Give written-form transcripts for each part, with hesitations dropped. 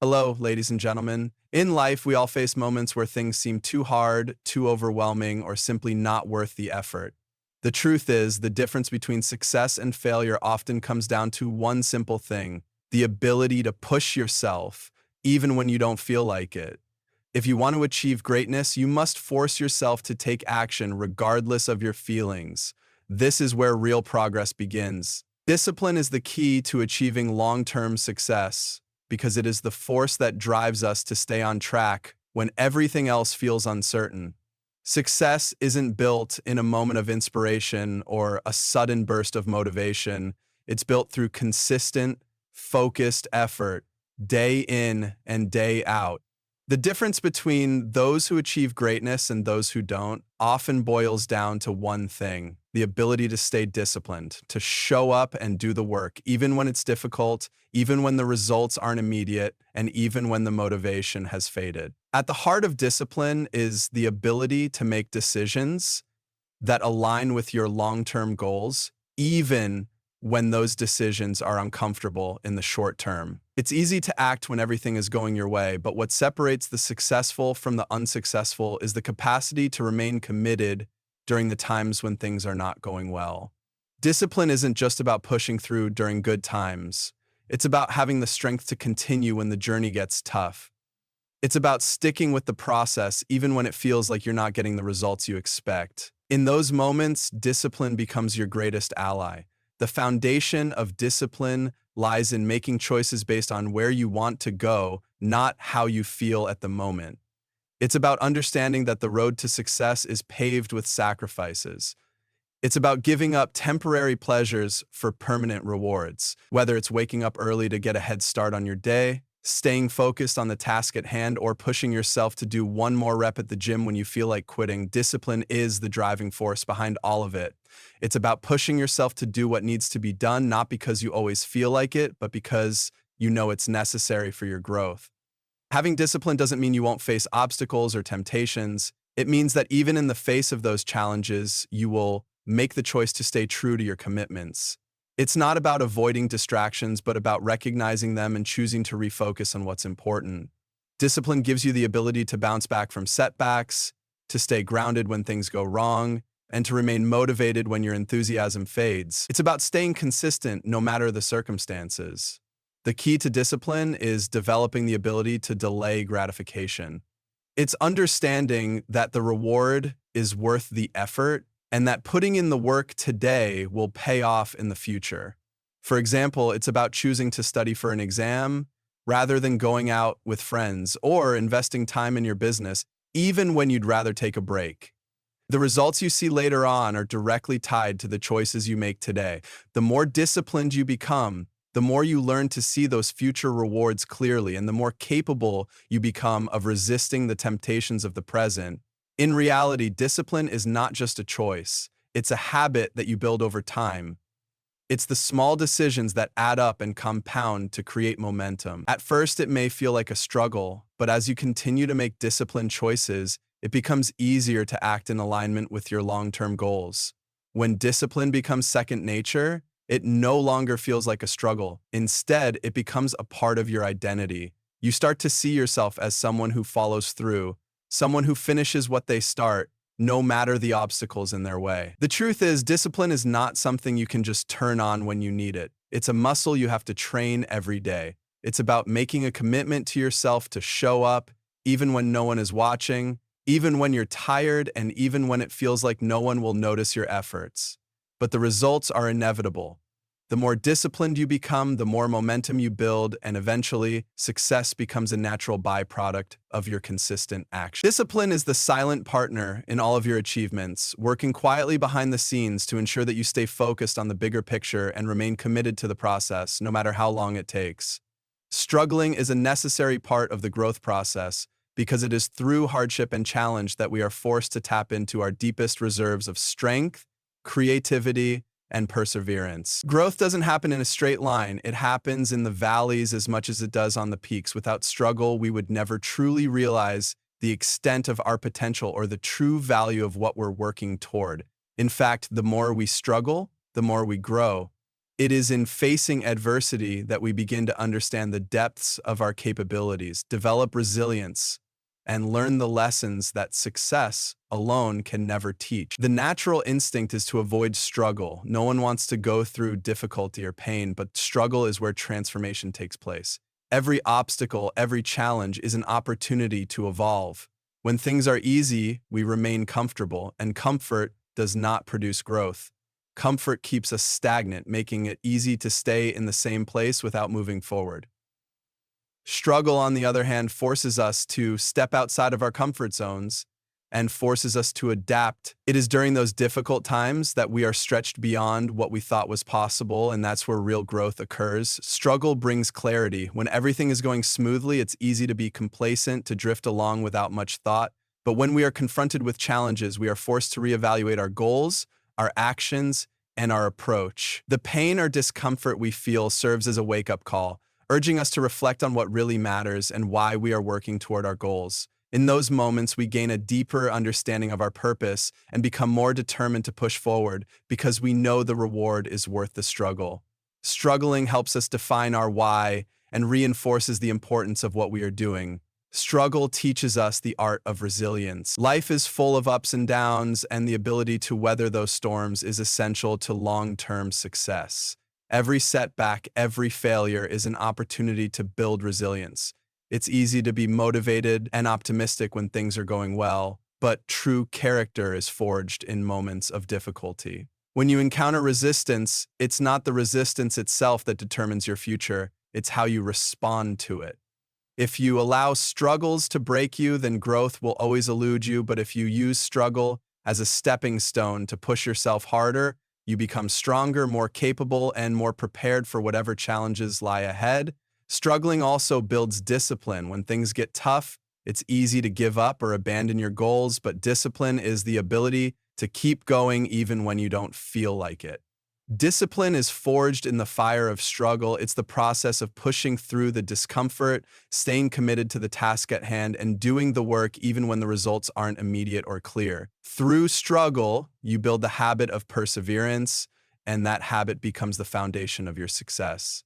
Hello, ladies and gentlemen. In life, we all face moments where things seem too hard, too overwhelming, or simply not worth the effort. The truth is, the difference between success and failure often comes down to one simple thing: the ability to push yourself, even when you don't feel like it. If you want to achieve greatness, you must force yourself to take action regardless of your feelings. This is where real progress begins. Discipline is the key to achieving long-term success because it is the force that drives us to stay on track when everything else feels uncertain. Success isn't built in a moment of inspiration or a sudden burst of motivation. It's built through consistent, focused effort, day in and day out. The difference between those who achieve greatness and those who don't often boils down to one thing: the ability to stay disciplined, to show up and do the work, even when it's difficult, even when the results aren't immediate, and even when the motivation has faded. At the heart of discipline is the ability to make decisions that align with your long-term goals, even when those decisions are uncomfortable in the short term. It's easy to act when everything is going your way, but what separates the successful from the unsuccessful is the capacity to remain committed during the times when things are not going well. Discipline isn't just about pushing through during good times. It's about having the strength to continue when the journey gets tough. It's about sticking with the process even when it feels like you're not getting the results you expect. In those moments, discipline becomes your greatest ally. The foundation of discipline lies in making choices based on where you want to go, not how you feel at the moment. It's about understanding that the road to success is paved with sacrifices. It's about giving up temporary pleasures for permanent rewards, whether it's waking up early to get a head start on your day, staying focused on the task at hand, or pushing yourself to do one more rep at the gym when you feel like quitting. Discipline is the driving force behind all of it. It's about pushing yourself to do what needs to be done, not because you always feel like it, but because you know it's necessary for your growth. Having discipline doesn't mean you won't face obstacles or temptations. It means that even in the face of those challenges, you will make the choice to stay true to your commitments. It's not about avoiding distractions, but about recognizing them and choosing to refocus on what's important. Discipline gives you the ability to bounce back from setbacks, to stay grounded when things go wrong, and to remain motivated when your enthusiasm fades. It's about staying consistent no matter the circumstances. The key to discipline is developing the ability to delay gratification. It's understanding that the reward is worth the effort and that putting in the work today will pay off in the future. For example, it's about choosing to study for an exam rather than going out with friends, or investing time in your business even when you'd rather take a break. The results you see later on are directly tied to the choices you make today. The more disciplined you become, the more you learn to see those future rewards clearly, and the more capable you become of resisting the temptations of the present. In reality, discipline is not just a choice. It's a habit that you build over time. It's the small decisions that add up and compound to create momentum. At first, it may feel like a struggle, but as you continue to make disciplined choices, it becomes easier to act in alignment with your long-term goals. When discipline becomes second nature, it no longer feels like a struggle. Instead, it becomes a part of your identity. You start to see yourself as someone who follows through, someone who finishes what they start, no matter the obstacles in their way. The truth is, discipline is not something you can just turn on when you need it. It's a muscle you have to train every day. It's about making a commitment to yourself to show up, even when no one is watching, even when you're tired, and even when it feels like no one will notice your efforts. But the results are inevitable. The more disciplined you become, the more momentum you build, and eventually, success becomes a natural byproduct of your consistent action. Discipline is the silent partner in all of your achievements, working quietly behind the scenes to ensure that you stay focused on the bigger picture and remain committed to the process, no matter how long it takes. Struggling is a necessary part of the growth process because it is through hardship and challenge that we are forced to tap into our deepest reserves of strength, creativity, and perseverance. Growth doesn't happen in a straight line. It happens in the valleys as much as it does on the peaks. Without struggle, we would never truly realize the extent of our potential or the true value of what we're working toward. In fact, the more we struggle, the more we grow. It is in facing adversity that we begin to understand the depths of our capabilities, develop resilience, and learn the lessons that success alone can never teach. The natural instinct is to avoid struggle. No one wants to go through difficulty or pain, but struggle is where transformation takes place. Every obstacle, every challenge is an opportunity to evolve. When things are easy, we remain comfortable, and comfort does not produce growth. Comfort keeps us stagnant, making it easy to stay in the same place without moving forward. Struggle, on the other hand, forces us to step outside of our comfort zones and forces us to adapt. It is during those difficult times that we are stretched beyond what we thought was possible, and that's where real growth occurs. Struggle brings clarity. When everything is going smoothly, it's easy to be complacent, to drift along without much thought. But when we are confronted with challenges, we are forced to reevaluate our goals, our actions, and our approach. The pain or discomfort we feel serves as a wake-up call, urging us to reflect on what really matters and why we are working toward our goals. In those moments, we gain a deeper understanding of our purpose and become more determined to push forward because we know the reward is worth the struggle. Struggling helps us define our why and reinforces the importance of what we are doing. Struggle teaches us the art of resilience. Life is full of ups and downs, and the ability to weather those storms is essential to long-term success. Every setback, every failure is an opportunity to build resilience. It's easy to be motivated and optimistic when things are going well, but true character is forged in moments of difficulty. When you encounter resistance, it's not the resistance itself that determines your future, it's how you respond to it. If you allow struggles to break you, then growth will always elude you, but if you use struggle as a stepping stone to push yourself harder, you become stronger, more capable, and more prepared for whatever challenges lie ahead. Struggling also builds discipline. When things get tough, it's easy to give up or abandon your goals, but discipline is the ability to keep going even when you don't feel like it. Discipline is forged in the fire of struggle. It's the process of pushing through the discomfort, staying committed to the task at hand, and doing the work even when the results aren't immediate or clear. Through struggle, you build the habit of perseverance, and that habit becomes the foundation of your success.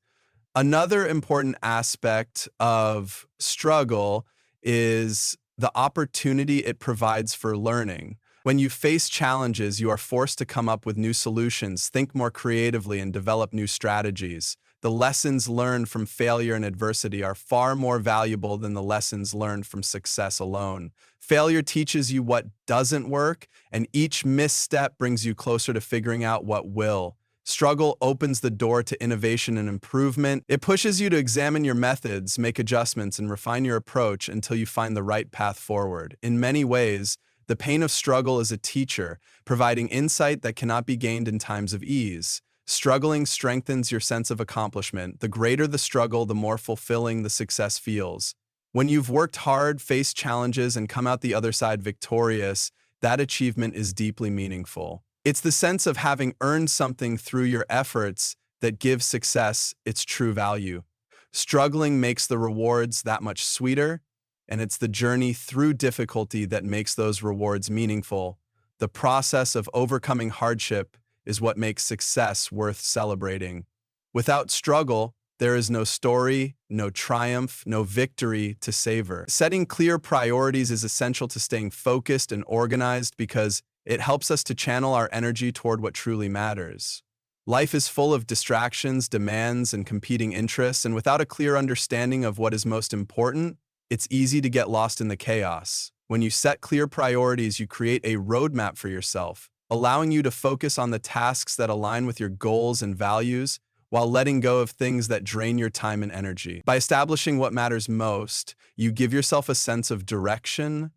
Another important aspect of struggle is the opportunity it provides for learning. When you face challenges, you are forced to come up with new solutions, think more creatively, and develop new strategies. The lessons learned from failure and adversity are far more valuable than the lessons learned from success alone. Failure teaches you what doesn't work, and each misstep brings you closer to figuring out what will. Struggle opens the door to innovation and improvement. It pushes you to examine your methods, make adjustments, and refine your approach until you find the right path forward. In many ways, the pain of struggle is a teacher, providing insight that cannot be gained in times of ease. Struggling strengthens your sense of accomplishment. The greater the struggle, the more fulfilling the success feels. When you've worked hard, faced challenges, and come out the other side victorious, that achievement is deeply meaningful. It's the sense of having earned something through your efforts that gives success its true value. Struggling makes the rewards that much sweeter, and it's the journey through difficulty that makes those rewards meaningful. The process of overcoming hardship is what makes success worth celebrating. Without struggle, there is no story, no triumph, no victory to savor. Setting clear priorities is essential to staying focused and organized because it helps us to channel our energy toward what truly matters. Life is full of distractions, demands, and competing interests, and without a clear understanding of what is most important, it's easy to get lost in the chaos. When you set clear priorities, you create a roadmap for yourself, allowing you to focus on the tasks that align with your goals and values while letting go of things that drain your time and energy. By establishing what matters most, you give yourself a sense of direction,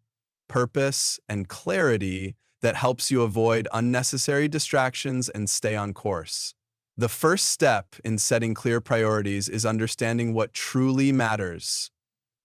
purpose, and clarity that helps you avoid unnecessary distractions and stay on course. The first step in setting clear priorities is understanding what truly matters.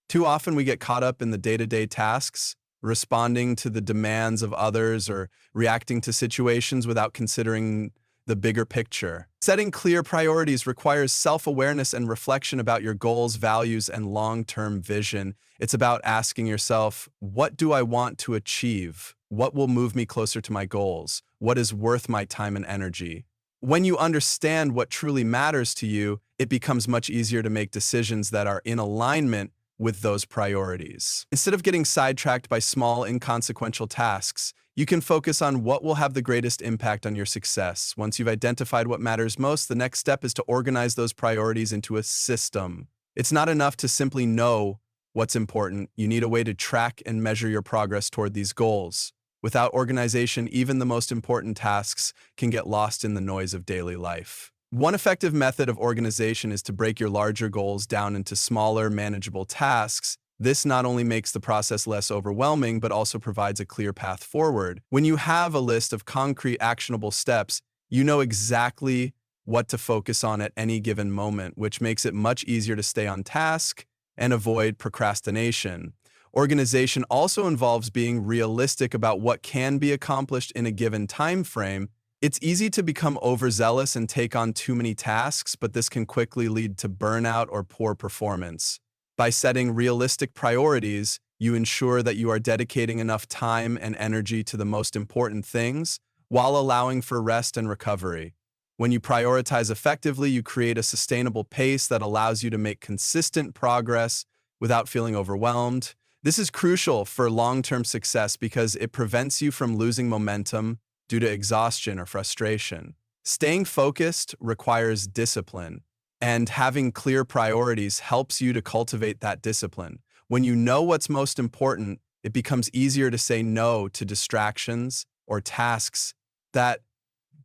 Too often we get caught up in the day-to-day tasks, responding to the demands of others or reacting to situations without considering the bigger picture. Setting clear priorities requires self-awareness and reflection about your goals, values, and long-term vision. It's about asking yourself, what do I want to achieve? What will move me closer to my goals? What is worth my time and energy? When you understand what truly matters to you, it becomes much easier to make decisions that are in alignment with those priorities. Instead of getting sidetracked by small, inconsequential tasks, you can focus on what will have the greatest impact on your success. Once you've identified what matters most, the next step is to organize those priorities into a system. It's not enough to simply know what's important. You need a way to track and measure your progress toward these goals. Without organization, even the most important tasks can get lost in the noise of daily life. One effective method of organization is to break your larger goals down into smaller, manageable tasks. This not only makes the process less overwhelming, but also provides a clear path forward. When you have a list of concrete, actionable steps, you know exactly what to focus on at any given moment, which makes it much easier to stay on task and avoid procrastination. Organization also involves being realistic about what can be accomplished in a given time frame. It's easy to become overzealous and take on too many tasks, but this can quickly lead to burnout or poor performance. By setting realistic priorities, you ensure that you are dedicating enough time and energy to the most important things while allowing for rest and recovery. When you prioritize effectively, you create a sustainable pace that allows you to make consistent progress without feeling overwhelmed. This is crucial for long-term success because it prevents you from losing momentum due to exhaustion or frustration. Staying focused requires discipline, and having clear priorities helps you to cultivate that discipline. When you know what's most important, it becomes easier to say no to distractions or tasks that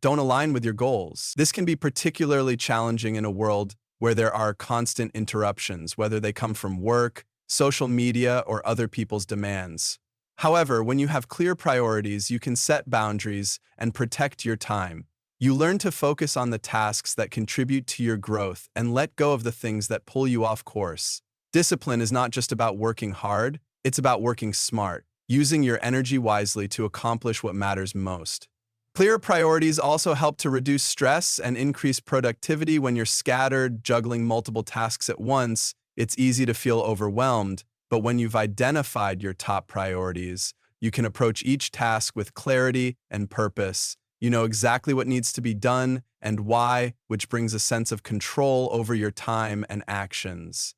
don't align with your goals. This can be particularly challenging in a world where there are constant interruptions, whether they come from work, social media, or other people's demands. However, when you have clear priorities, you can set boundaries and protect your time. You learn to focus on the tasks that contribute to your growth and let go of the things that pull you off course. Discipline is not just about working hard, it's about working smart, using your energy wisely to accomplish what matters most. Clear priorities also help to reduce stress and increase productivity. When you're scattered, juggling multiple tasks at once, it's easy to feel overwhelmed, but when you've identified your top priorities, you can approach each task with clarity and purpose. You know exactly what needs to be done and why, which brings a sense of control over your time and actions.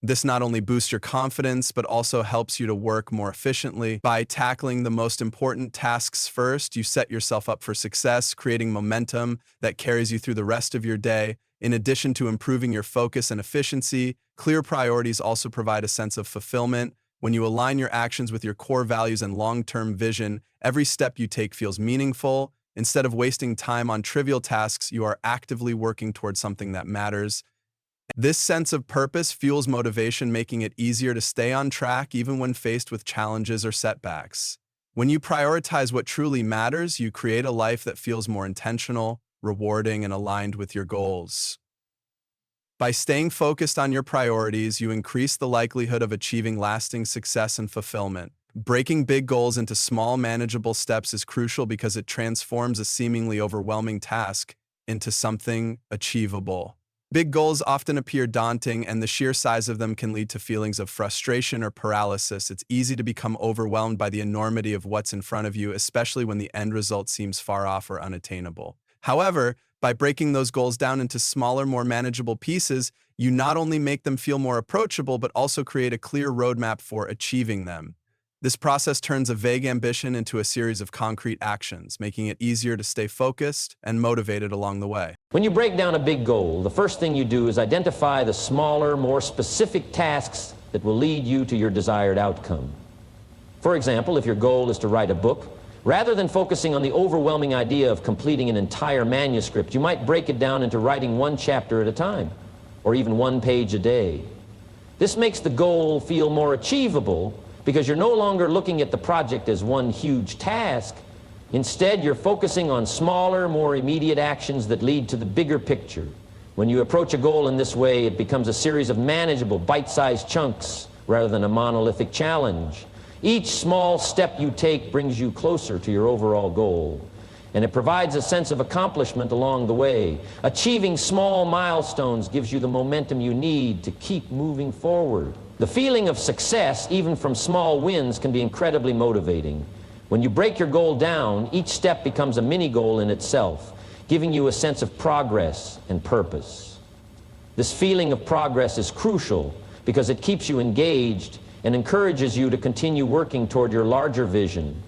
This not only boosts your confidence, but also helps you to work more efficiently. By tackling the most important tasks first, you set yourself up for success, creating momentum that carries you through the rest of your day. In addition to improving your focus and efficiency, clear priorities also provide a sense of fulfillment. When you align your actions with your core values and long-term vision, every step you take feels meaningful. Instead of wasting time on trivial tasks, you are actively working towards something that matters. This sense of purpose fuels motivation, making it easier to stay on track even when faced with challenges or setbacks. When you prioritize what truly matters, you create a life that feels more intentional, rewarding, and aligned with your goals. By staying focused on your priorities, you increase the likelihood of achieving lasting success and fulfillment. Breaking big goals into small, manageable steps is crucial because it transforms a seemingly overwhelming task into something achievable. Big goals often appear daunting, and the sheer size of them can lead to feelings of frustration or paralysis. It's easy to become overwhelmed by the enormity of what's in front of you, especially when the end result seems far off or unattainable. However, by breaking those goals down into smaller, more manageable pieces, you not only make them feel more approachable, but also create a clear roadmap for achieving them. This process turns a vague ambition into a series of concrete actions, making it easier to stay focused and motivated along the way. When you break down a big goal, the first thing you do is identify the smaller, more specific tasks that will lead you to your desired outcome. For example, if your goal is to write a book, rather than focusing on the overwhelming idea of completing an entire manuscript, you might break it down into writing one chapter at a time, or even one page a day. This makes the goal feel more achievable because you're no longer looking at the project as one huge task. Instead, you're focusing on smaller, more immediate actions that lead to the bigger picture. When you approach a goal in this way, it becomes a series of manageable, bite-sized chunks rather than a monolithic challenge. Each small step you take brings you closer to your overall goal, and it provides a sense of accomplishment along the way. Achieving small milestones gives you the momentum you need to keep moving forward. The feeling of success, even from small wins, can be incredibly motivating. When you break your goal down, each step becomes a mini goal in itself, giving you a sense of progress and purpose. This feeling of progress is crucial because it keeps you engaged and encourages you to continue working toward your larger vision.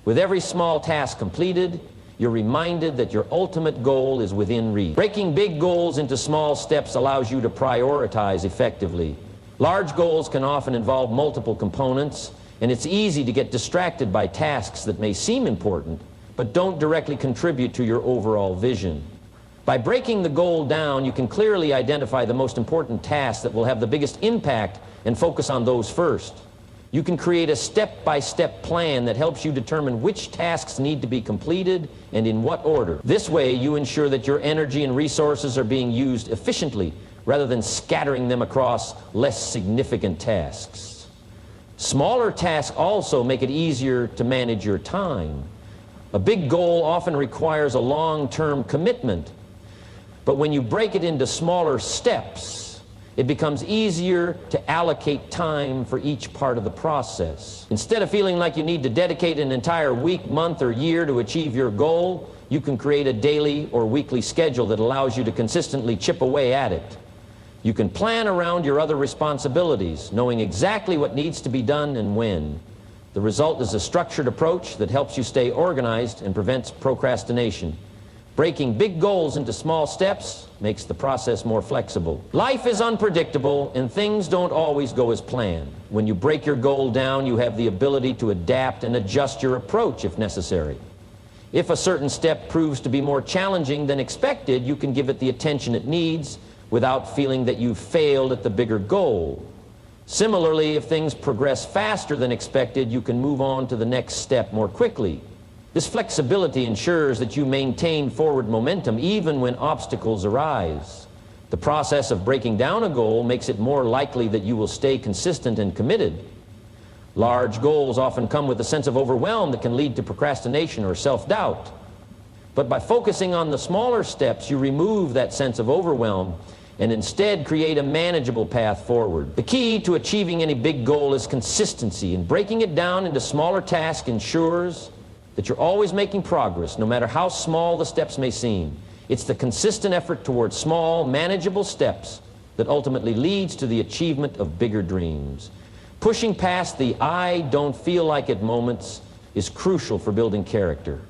With every small task completed, you're reminded that your ultimate goal is within reach. Breaking big goals into small steps allows you to prioritize effectively. Large goals can often involve multiple components, and it's easy to get distracted by tasks that may seem important, but don't directly contribute to your overall vision. By breaking the goal down, you can clearly identify the most important tasks that will have the biggest impact and focus on those first. You can create a step-by-step plan that helps you determine which tasks need to be completed and in what order. This way, you ensure that your energy and resources are being used efficiently rather than scattering them across less significant tasks. Smaller tasks also make it easier to manage your time. A big goal often requires a long-term commitment, but when you break it into smaller steps, it becomes easier to allocate time for each part of the process. Instead of feeling like you need to dedicate an entire week, month, or year to achieve your goal, you can create a daily or weekly schedule that allows you to consistently chip away at it. You can plan around your other responsibilities, knowing exactly what needs to be done and when. The result is a structured approach that helps you stay organized and prevents procrastination. Breaking big goals into small steps makes the process more flexible. Life is unpredictable and things don't always go as planned. When you break your goal down, you have the ability to adapt and adjust your approach if necessary. If a certain step proves to be more challenging than expected, you can give it the attention it needs without feeling that you've failed at the bigger goal. Similarly, if things progress faster than expected, you can move on to the next step more quickly. This flexibility ensures that you maintain forward momentum even when obstacles arise. The process of breaking down a goal makes it more likely that you will stay consistent and committed. Large goals often come with a sense of overwhelm that can lead to procrastination or self-doubt. But by focusing on the smaller steps, you remove that sense of overwhelm and instead create a manageable path forward. The key to achieving any big goal is consistency, and breaking it down into smaller tasks ensures that you're always making progress, no matter how small the steps may seem. It's the consistent effort towards small, manageable steps that ultimately leads to the achievement of bigger dreams. Pushing past the "I don't feel like it" moments is crucial for building character,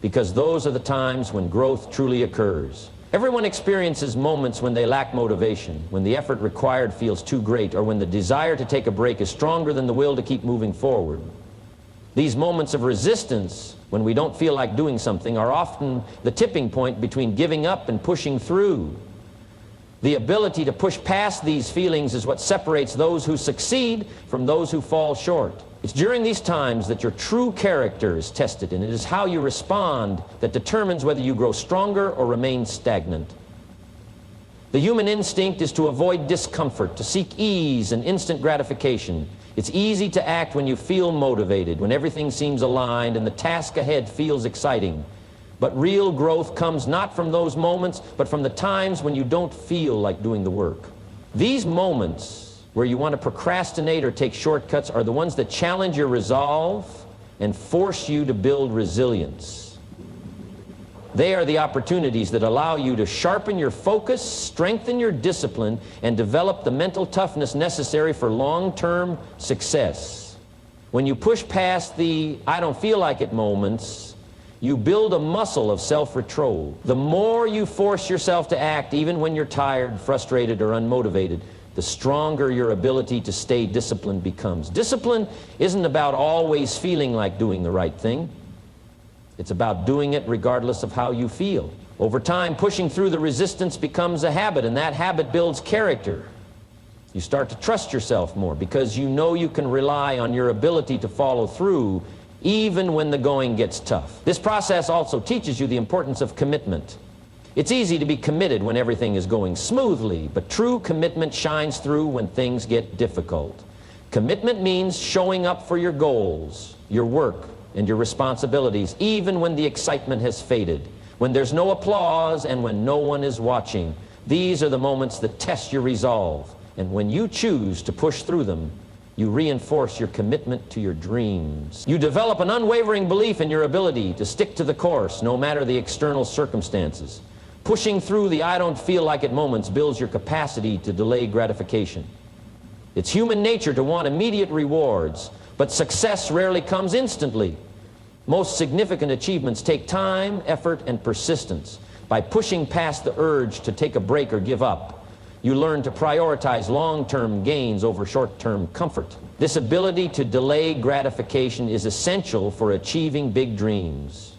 because those are the times when growth truly occurs. Everyone experiences moments when they lack motivation, when the effort required feels too great, or when the desire to take a break is stronger than the will to keep moving forward. These moments of resistance, when we don't feel like doing something, are often the tipping point between giving up and pushing through. The ability to push past these feelings is what separates those who succeed from those who fall short. It's during these times that your true character is tested, and it is how you respond that determines whether you grow stronger or remain stagnant. The human instinct is to avoid discomfort, to seek ease and instant gratification. It's easy to act when you feel motivated, when everything seems aligned and the task ahead feels exciting. But real growth comes not from those moments, but from the times when you don't feel like doing the work. These moments where you want to procrastinate or take shortcuts are the ones that challenge your resolve and force you to build resilience. They are the opportunities that allow you to sharpen your focus, strengthen your discipline, and develop the mental toughness necessary for long-term success. When you push past the "I don't feel like it" moments, you build a muscle of self-control. The more you force yourself to act, even when you're tired, frustrated, or unmotivated, the stronger your ability to stay disciplined becomes. Discipline isn't about always feeling like doing the right thing. It's about doing it regardless of how you feel. Over time, pushing through the resistance becomes a habit, and that habit builds character. You start to trust yourself more because you know you can rely on your ability to follow through even when the going gets tough. This process also teaches you the importance of commitment. It's easy to be committed when everything is going smoothly, but true commitment shines through when things get difficult. Commitment means showing up for your goals, your work, and your responsibilities, even when the excitement has faded, when there's no applause and when no one is watching. These are the moments that test your resolve, and when you choose to push through them, You reinforce your commitment to your dreams. You develop an unwavering belief in your ability to stick to the course no matter the external circumstances. Pushing through the I don't feel like it moments builds your capacity to delay gratification. It's human nature to want immediate rewards, but success rarely comes instantly. Most significant achievements take time, effort, and persistence. By pushing past the urge to take a break or give up, you learn to prioritize long-term gains over short-term comfort. This ability to delay gratification is essential for achieving big dreams.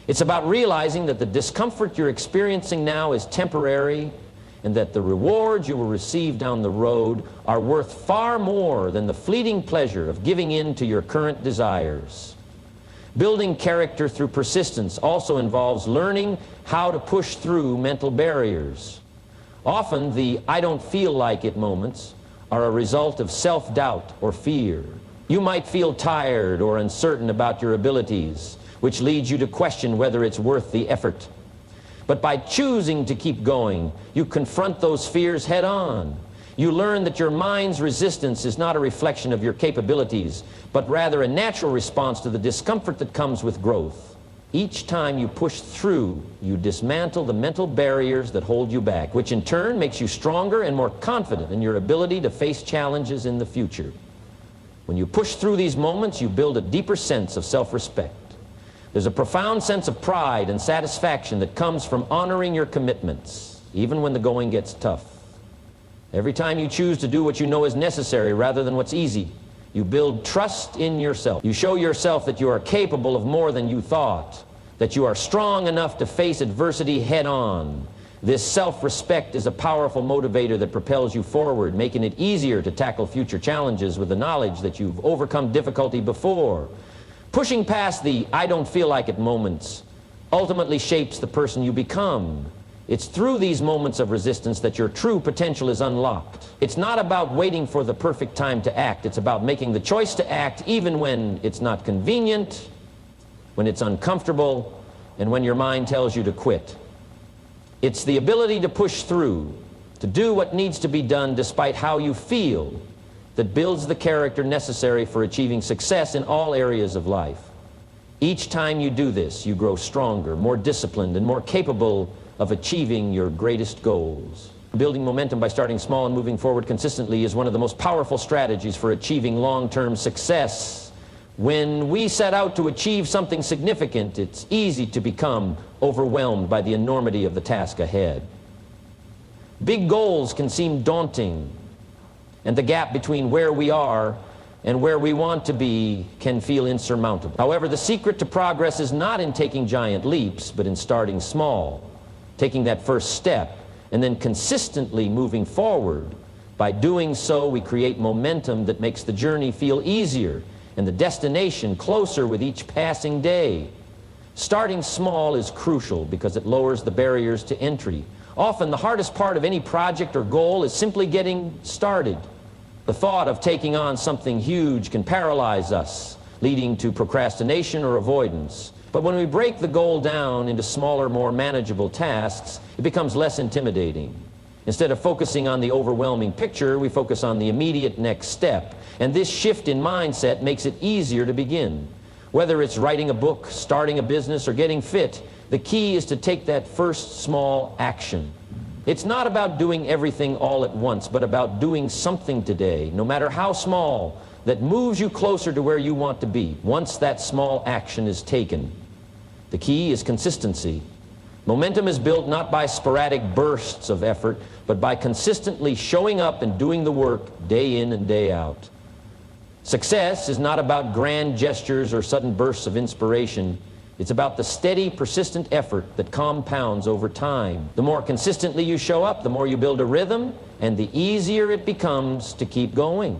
It's about realizing that the discomfort you're experiencing now is temporary and that the rewards you will receive down the road are worth far more than the fleeting pleasure of giving in to your current desires. Building character through persistence also involves learning how to push through mental barriers. Often the I don't feel like it moments are a result of self-doubt or fear. You might feel tired or uncertain about your abilities, which leads you to question whether it's worth the effort. But by choosing to keep going, you confront those fears head on. You learn that your mind's resistance is not a reflection of your capabilities, but rather a natural response to the discomfort that comes with growth. Each time you push through, you dismantle the mental barriers that hold you back, which in turn makes you stronger and more confident in your ability to face challenges in the future. When you push through these moments, you build a deeper sense of self-respect. There's a profound sense of pride and satisfaction that comes from honoring your commitments, even when the going gets tough. Every time you choose to do what you know is necessary rather than what's easy, you build trust in yourself. You show yourself that you are capable of more than you thought, that you are strong enough to face adversity head-on. This self-respect is a powerful motivator that propels you forward, making it easier to tackle future challenges with the knowledge that you've overcome difficulty before. Pushing past the I don't feel like it moments ultimately shapes the person you become. It's through these moments of resistance that your true potential is unlocked. It's not about waiting for the perfect time to act. It's about making the choice to act even when it's not convenient, when it's uncomfortable, and when your mind tells you to quit. It's the ability to push through, to do what needs to be done despite how you feel, that builds the character necessary for achieving success in all areas of life. Each time you do this, you grow stronger, more disciplined, and more capable of achieving your greatest goals. Building momentum by starting small and moving forward consistently is one of the most powerful strategies for achieving long-term success. When we set out to achieve something significant, it's easy to become overwhelmed by the enormity of the task ahead. Big goals can seem daunting, and the gap between where we are and where we want to be can feel insurmountable. However, the secret to progress is not in taking giant leaps, but in starting small, taking that first step, and then consistently moving forward. By doing so, we create momentum that makes the journey feel easier and the destination closer with each passing day. Starting small is crucial because it lowers the barriers to entry. Often the hardest part of any project or goal is simply getting started. The thought of taking on something huge can paralyze us, leading to procrastination or avoidance. But when we break the goal down into smaller, more manageable tasks, it becomes less intimidating. Instead of focusing on the overwhelming picture, we focus on the immediate next step. And this shift in mindset makes it easier to begin. Whether it's writing a book, starting a business, or getting fit, the key is to take that first small action. It's not about doing everything all at once, but about doing something today, no matter how small, that moves you closer to where you want to be once that small action is taken. The key is consistency. Momentum is built not by sporadic bursts of effort, but by consistently showing up and doing the work day in and day out. Success is not about grand gestures or sudden bursts of inspiration. It's about the steady, persistent effort that compounds over time. The more consistently you show up, the more you build a rhythm, and the easier it becomes to keep going.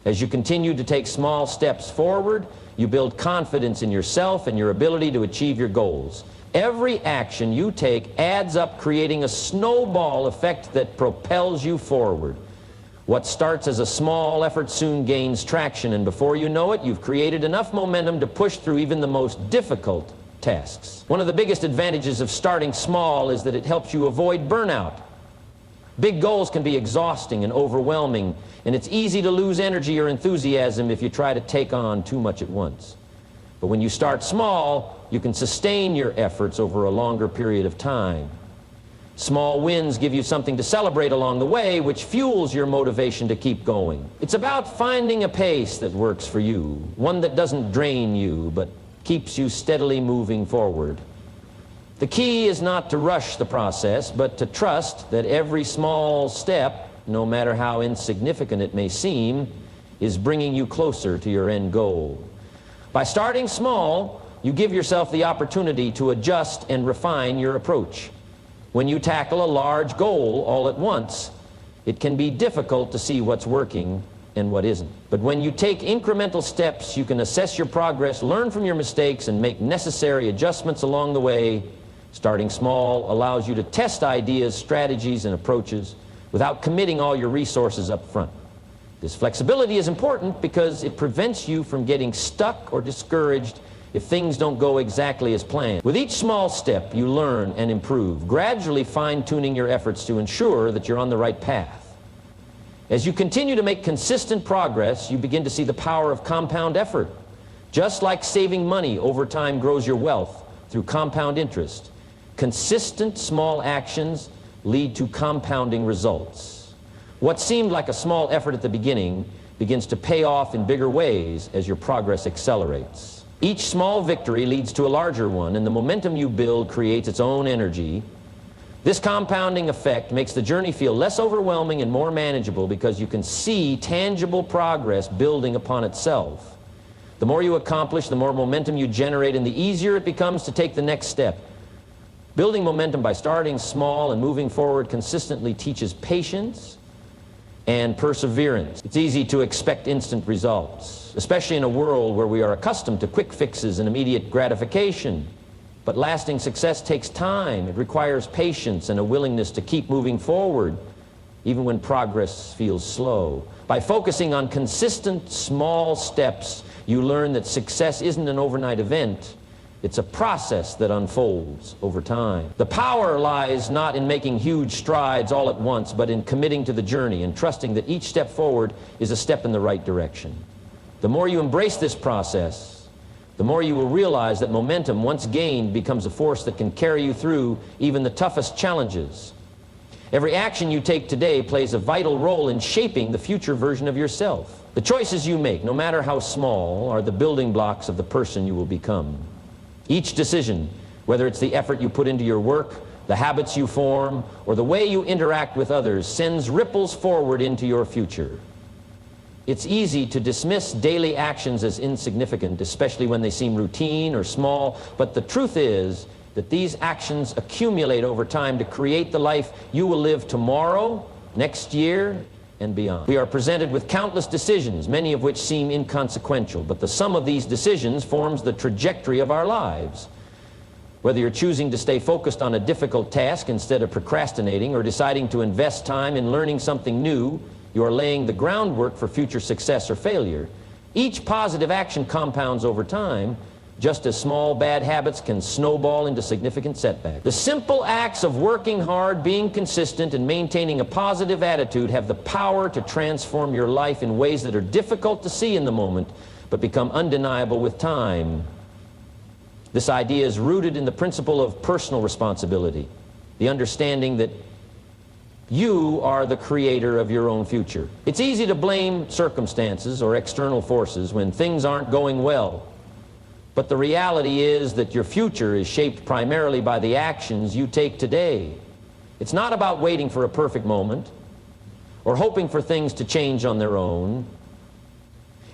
As you continue to take small steps forward, you build confidence in yourself and your ability to achieve your goals. Every action you take adds up, creating a snowball effect that propels you forward. What starts as a small effort soon gains traction, and before you know it, you've created enough momentum to push through even the most difficult tasks. One of the biggest advantages of starting small is that it helps you avoid burnout. Big goals can be exhausting and overwhelming, and it's easy to lose energy or enthusiasm if you try to take on too much at once. But when you start small, you can sustain your efforts over a longer period of time. Small wins give you something to celebrate along the way, which fuels your motivation to keep going. It's about finding a pace that works for you, one that doesn't drain you, but keeps you steadily moving forward. The key is not to rush the process, but to trust that every small step, no matter how insignificant it may seem, is bringing you closer to your end goal. By starting small, you give yourself the opportunity to adjust and refine your approach. When you tackle a large goal all at once, it can be difficult to see what's working and what isn't. But when you take incremental steps, you can assess your progress, learn from your mistakes, and make necessary adjustments along the way. Starting small allows you to test ideas, strategies, and approaches without committing all your resources up front. This flexibility is important because it prevents you from getting stuck or discouraged if things don't go exactly as planned. With each small step, you learn and improve, gradually fine-tuning your efforts to ensure that you're on the right path. As you continue to make consistent progress, you begin to see the power of compound effort. Just like saving money over time grows your wealth through compound interest, consistent small actions lead to compounding results. What seemed like a small effort at the beginning begins to pay off in bigger ways as your progress accelerates. Each small victory leads to a larger one, and the momentum you build creates its own energy. This compounding effect makes the journey feel less overwhelming and more manageable because you can see tangible progress building upon itself. The more you accomplish, the more momentum you generate, and the easier it becomes to take the next step. Building momentum by starting small and moving forward consistently teaches patience and perseverance. It's easy to expect instant results, especially in a world where we are accustomed to quick fixes and immediate gratification. But lasting success takes time. It requires patience and a willingness to keep moving forward, even when progress feels slow. By focusing on consistent small steps, you learn that success isn't an overnight event. It's a process that unfolds over time. The power lies not in making huge strides all at once, but in committing to the journey and trusting that each step forward is a step in the right direction. The more you embrace this process, the more you will realize that momentum, once gained, becomes a force that can carry you through even the toughest challenges. Every action you take today plays a vital role in shaping the future version of yourself. The choices you make, no matter how small, are the building blocks of the person you will become. Each decision, whether it's the effort you put into your work, the habits you form, or the way you interact with others, sends ripples forward into your future. It's easy to dismiss daily actions as insignificant, especially when they seem routine or small, but the truth is that these actions accumulate over time to create the life you will live tomorrow, next year, and beyond. We are presented with countless decisions, many of which seem inconsequential, but the sum of these decisions forms the trajectory of our lives. Whether you're choosing to stay focused on a difficult task instead of procrastinating, or deciding to invest time in learning something new, you are laying the groundwork for future success or failure. Each positive action compounds over time, just as small bad habits can snowball into significant setbacks. The simple acts of working hard, being consistent, and maintaining a positive attitude have the power to transform your life in ways that are difficult to see in the moment, but become undeniable with time. This idea is rooted in the principle of personal responsibility, the understanding that you are the creator of your own future. It's easy to blame circumstances or external forces when things aren't going well. But the reality is that your future is shaped primarily by the actions you take today. It's not about waiting for a perfect moment or hoping for things to change on their own.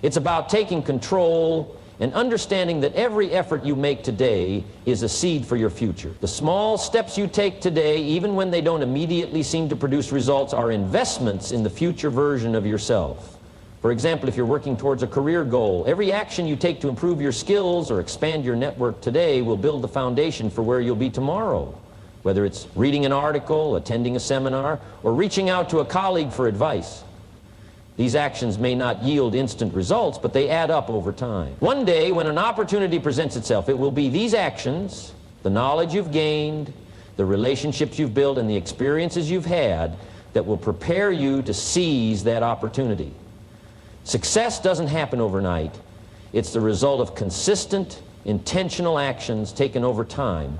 It's about taking control and understanding that every effort you make today is a seed for your future. The small steps you take today, even when they don't immediately seem to produce results, are investments in the future version of yourself. For example, if you're working towards a career goal, every action you take to improve your skills or expand your network today will build the foundation for where you'll be tomorrow. Whether it's reading an article, attending a seminar, or reaching out to a colleague for advice. These actions may not yield instant results, but they add up over time. One day, when an opportunity presents itself, it will be these actions, the knowledge you've gained, the relationships you've built, and the experiences you've had that will prepare you to seize that opportunity. Success doesn't happen overnight. It's the result of consistent, intentional actions taken over time.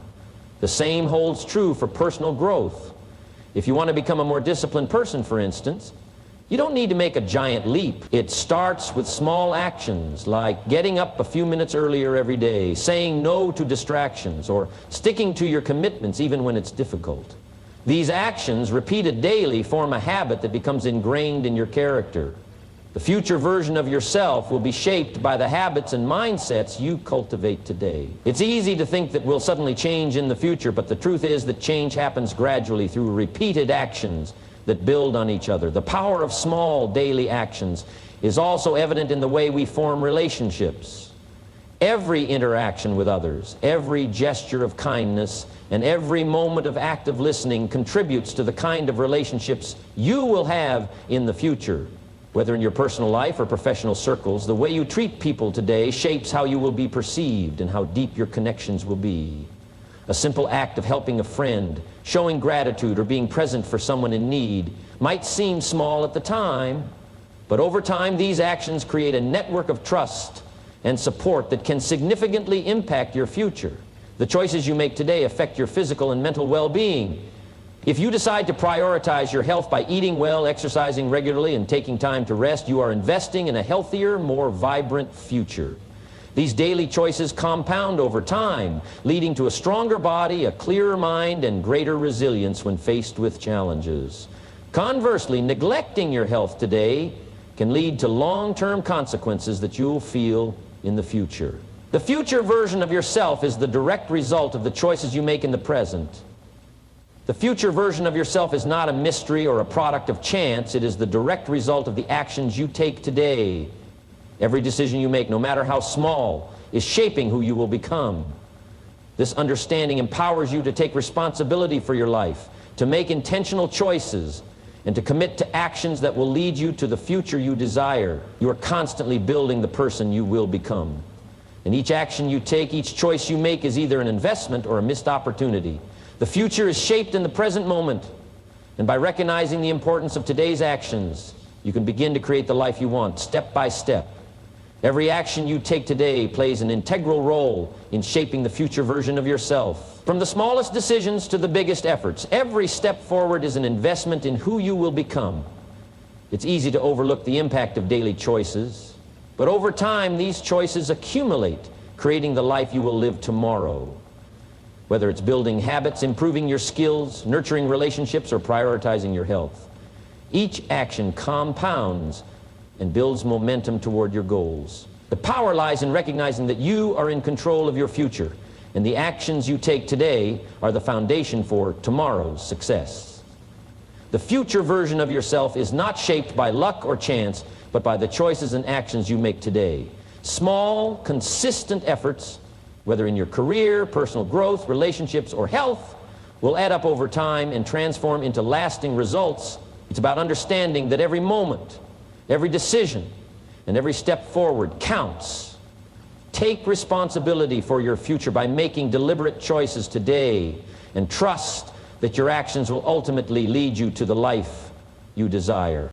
The same holds true for personal growth. If you want to become a more disciplined person, for instance, you don't need to make a giant leap. It starts with small actions like getting up a few minutes earlier every day, saying no to distractions, or sticking to your commitments even when it's difficult. These actions, repeated daily, form a habit that becomes ingrained in your character. The future version of yourself will be shaped by the habits and mindsets you cultivate today. It's easy to think that we'll suddenly change in the future, but the truth is that change happens gradually through repeated actions that build on each other. The power of small daily actions is also evident in the way we form relationships. Every interaction with others, every gesture of kindness, and every moment of active listening contributes to the kind of relationships you will have in the future. Whether in your personal life or professional circles, the way you treat people today shapes how you will be perceived and how deep your connections will be. A simple act of helping a friend, showing gratitude, or being present for someone in need might seem small at the time, but over time these actions create a network of trust and support that can significantly impact your future. The choices you make today affect your physical and mental well-being. If you decide to prioritize your health by eating well, exercising regularly, and taking time to rest, you are investing in a healthier, more vibrant future. These daily choices compound over time, leading to a stronger body, a clearer mind, and greater resilience when faced with challenges. Conversely, neglecting your health today can lead to long-term consequences that you'll feel in the future. The future version of yourself is the direct result of the choices you make in the present. The future version of yourself is not a mystery or a product of chance. It is the direct result of the actions you take today. Every decision you make, no matter how small, is shaping who you will become. This understanding empowers you to take responsibility for your life, to make intentional choices, and to commit to actions that will lead you to the future you desire. You are constantly building the person you will become. And each action you take, each choice you make is either an investment or a missed opportunity. The future is shaped in the present moment, and by recognizing the importance of today's actions, you can begin to create the life you want, step by step. Every action you take today plays an integral role in shaping the future version of yourself. From the smallest decisions to the biggest efforts, every step forward is an investment in who you will become. It's easy to overlook the impact of daily choices, but over time these choices accumulate, creating the life you will live tomorrow. Whether it's building habits, improving your skills, nurturing relationships, or prioritizing your health. Each action compounds and builds momentum toward your goals. The power lies in recognizing that you are in control of your future, and the actions you take today are the foundation for tomorrow's success. The future version of yourself is not shaped by luck or chance, but by the choices and actions you make today. Small, consistent efforts, whether in your career, personal growth, relationships, or health, will add up over time and transform into lasting results. It's about understanding that every moment, every decision, and every step forward counts. Take responsibility for your future by making deliberate choices today, and trust that your actions will ultimately lead you to the life you desire.